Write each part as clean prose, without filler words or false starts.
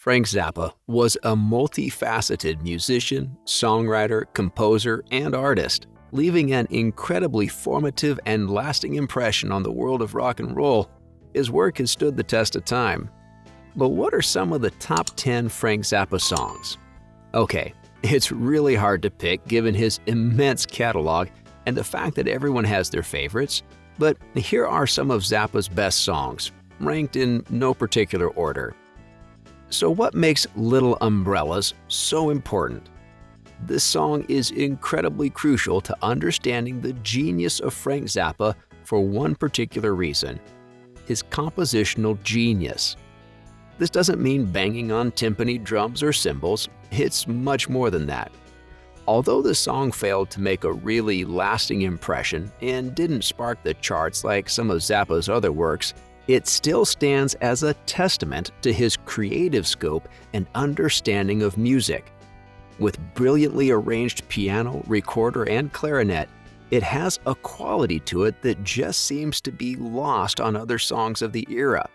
Frank Zappa was a multifaceted musician, songwriter, composer, and artist, leaving an incredibly formative and lasting impression on the world of rock and roll. His work has stood the test of time. But what are some of the top 10 Frank Zappa songs? Okay, it's really hard to pick given his immense catalog and the fact that everyone has their favorites, but here are some of Zappa's best songs, ranked in no particular order. So what makes Little Umbrellas so important? This song is incredibly crucial to understanding the genius of Frank Zappa for one particular reason: his compositional genius. This doesn't mean banging on timpani drums or cymbals, it's much more than that. Although the song failed to make a really lasting impression and didn't spark the charts like some of Zappa's other works, it still stands as a testament to his creative scope and understanding of music. With brilliantly arranged piano, recorder, and clarinet, it has a quality to it that just seems to be lost on other songs of the era.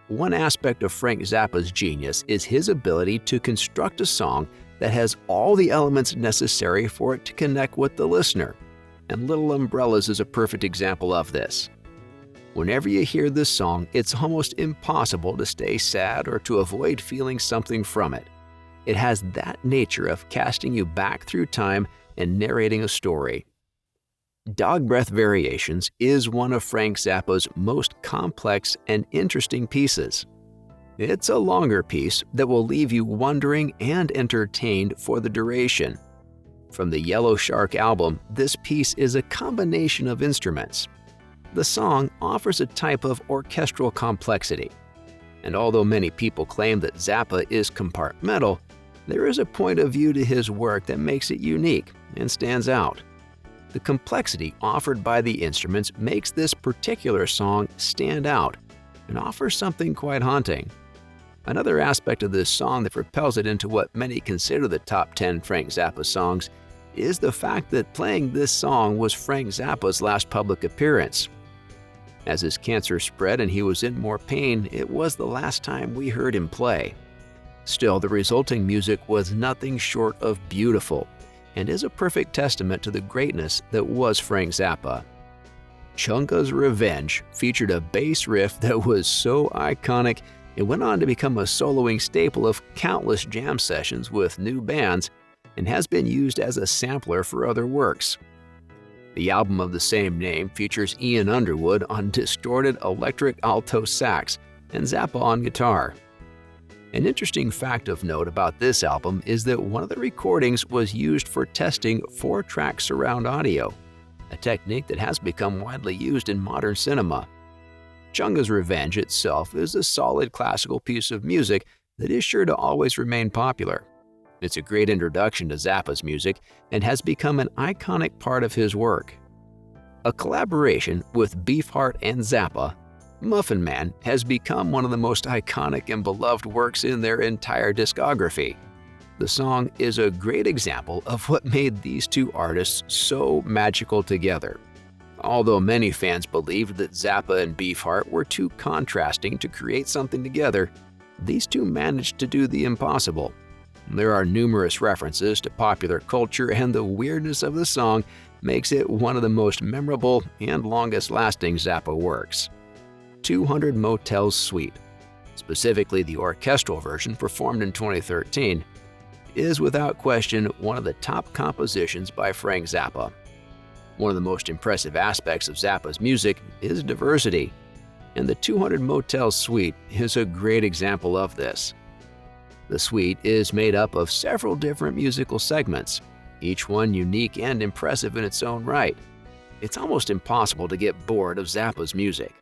One aspect of Frank Zappa's genius is his ability to construct a song that has all the elements necessary for it to connect with the listener, and Little Umbrellas is a perfect example of this. Whenever you hear this song, it's almost impossible to stay sad or to avoid feeling something from it. It has that nature of casting you back through time and narrating a story. Dog Breath Variations is one of Frank Zappa's most complex and interesting pieces. It's a longer piece that will leave you wondering and entertained for the duration. From the Yellow Shark album, this piece is a combination of instruments. The song offers a type of orchestral complexity. And although many people claim that Zappa is compartmental, there is a point of view to his work that makes it unique and stands out. The complexity offered by the instruments makes this particular song stand out and offers something quite haunting. Another aspect of this song that propels it into what many consider the top 10 Frank Zappa songs is the fact that playing this song was Frank Zappa's last public appearance. As his cancer spread and he was in more pain, it was the last time we heard him play. Still, the resulting music was nothing short of beautiful and is a perfect testament to the greatness that was Frank Zappa. Chunga's Revenge featured a bass riff that was so iconic it went on to become a soloing staple of countless jam sessions with new bands and has been used as a sampler for other works. The album of the same name features Ian Underwood on distorted electric alto sax and Zappa on guitar. An interesting fact of note about this album is that one of the recordings was used for testing 4-track surround audio, a technique that has become widely used in modern cinema. Chunga's Revenge itself is a solid classical piece of music that is sure to always remain popular. It's a great introduction to Zappa's music and has become an iconic part of his work. A collaboration with Beefheart and Zappa, Muffin Man has become one of the most iconic and beloved works in their entire discography. The song is a great example of what made these two artists so magical together. Although many fans believed that Zappa and Beefheart were too contrasting to create something together, these two managed to do the impossible. There are numerous references to popular culture, and the weirdness of the song makes it one of the most memorable and longest-lasting Zappa works. 200 Motels Suite, specifically the orchestral version performed in 2013, is without question one of the top compositions by Frank Zappa. One of the most impressive aspects of Zappa's music is diversity, and the 200 Motels Suite is a great example of this. The suite is made up of several different musical segments, each one unique and impressive in its own right. It's almost impossible to get bored of Zappa's music.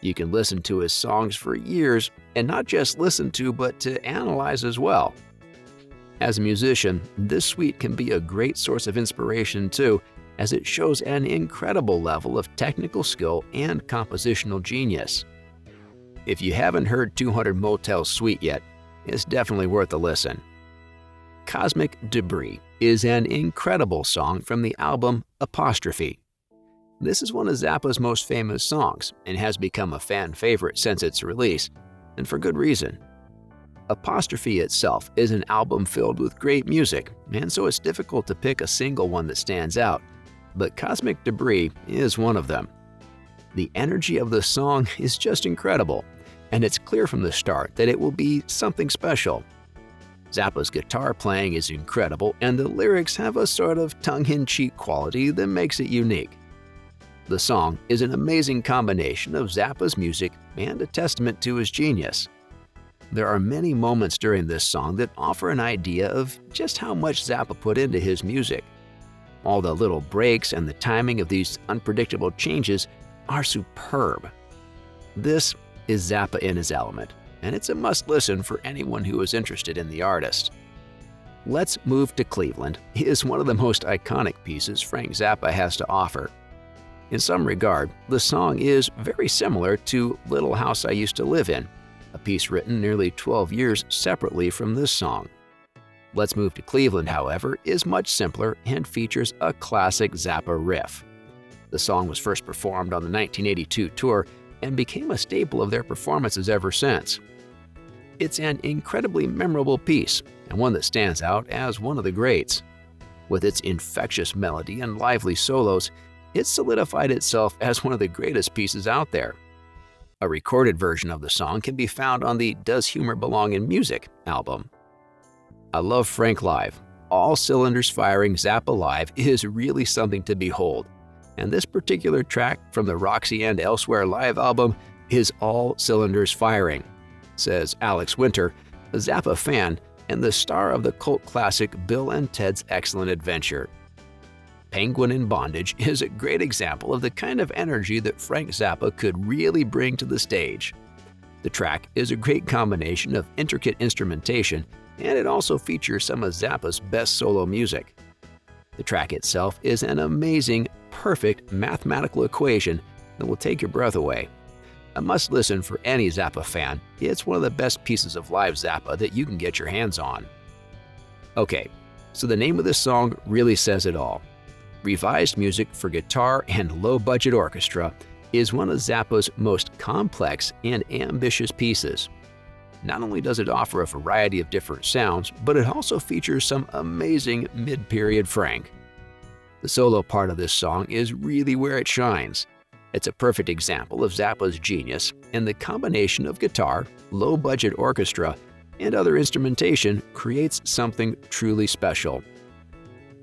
You can listen to his songs for years, and not just listen to, but to analyze as well. As a musician, this suite can be a great source of inspiration too, as it shows an incredible level of technical skill and compositional genius. If you haven't heard 200 Motels Suite yet, it's definitely worth a listen. Cosmic Debris is an incredible song from the album Apostrophe. This is one of Zappa's most famous songs and has become a fan favorite since its release, and for good reason. Apostrophe itself is an album filled with great music, and so it's difficult to pick a single one that stands out, but Cosmic Debris is one of them. The energy of the song is just incredible, and it's clear from the start that it will be something special. Zappa's guitar playing is incredible, and the lyrics have a sort of tongue-in-cheek quality that makes it unique. The song is an amazing combination of Zappa's music and a testament to his genius. There are many moments during this song that offer an idea of just how much Zappa put into his music. All the little breaks and the timing of these unpredictable changes are superb. This is Zappa in his element, and it's a must-listen for anyone who is interested in the artist. Let's Move to Cleveland is one of the most iconic pieces Frank Zappa has to offer. In some regard, the song is very similar to Little House I Used to Live In, a piece written nearly 12 years separately from this song. Let's Move to Cleveland, however, is much simpler and features a classic Zappa riff. The song was first performed on the 1982 tour and became a staple of their performances ever since. It's an incredibly memorable piece and one that stands out as one of the greats. With its infectious melody and lively solos, it solidified itself as one of the greatest pieces out there. A recorded version of the song can be found on the Does Humor Belong in Music album. I love Frank live. All cylinders firing Zappa live is really something to behold, and this particular track from the Roxy and Elsewhere live album is all cylinders firing, says Alex Winter, a Zappa fan and the star of the cult classic Bill and Ted's Excellent Adventure. Penguin in Bondage is a great example of the kind of energy that Frank Zappa could really bring to the stage. The track is a great combination of intricate instrumentation, and it also features some of Zappa's best solo music. The track itself is an amazing, perfect mathematical equation that will take your breath away. A must-listen for any Zappa fan. It's one of the best pieces of live Zappa that you can get your hands on. Okay, so the name of this song really says it all. Revised music for guitar and low-budget orchestra is one of Zappa's most complex and ambitious pieces. Not only does it offer a variety of different sounds, but it also features some amazing mid-period Frank. The solo part of this song is really where it shines. It's a perfect example of Zappa's genius, and the combination of guitar, low-budget orchestra, and other instrumentation creates something truly special.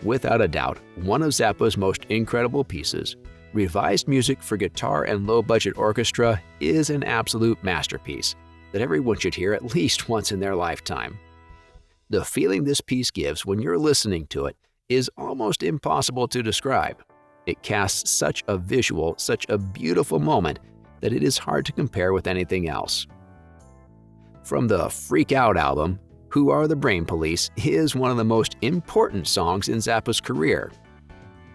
Without a doubt, one of Zappa's most incredible pieces, revised music for guitar and low-budget orchestra is an absolute masterpiece that everyone should hear at least once in their lifetime. The feeling this piece gives when you're listening to it is almost impossible to describe. It casts such a visual, such a beautiful moment that it is hard to compare with anything else. From the Freak Out album, Who Are the Brain Police is one of the most important songs in Zappa's career.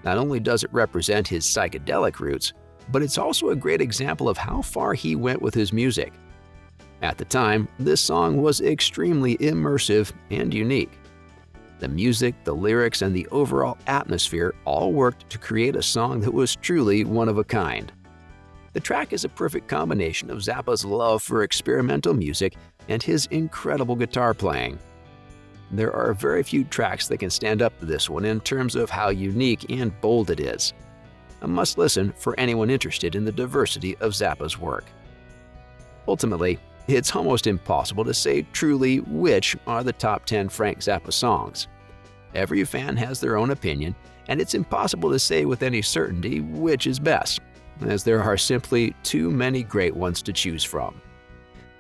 Not only does it represent his psychedelic roots, but it's also a great example of how far he went with his music. At the time, this song was extremely immersive and unique. The music, the lyrics, and the overall atmosphere all worked to create a song that was truly one of a kind. The track is a perfect combination of Zappa's love for experimental music and his incredible guitar playing. There are very few tracks that can stand up to this one in terms of how unique and bold it is. A must-listen for anyone interested in the diversity of Zappa's work. Ultimately, it's almost impossible to say truly which are the top 10 Frank Zappa songs. Every fan has their own opinion, and it's impossible to say with any certainty which is best, as there are simply too many great ones to choose from.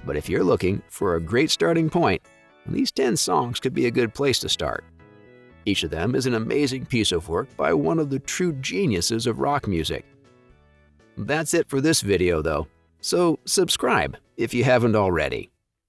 But if you're looking for a great starting point, these 10 songs could be a good place to start. Each of them is an amazing piece of work by one of the true geniuses of rock music. That's it for this video though, so subscribe if you haven't already.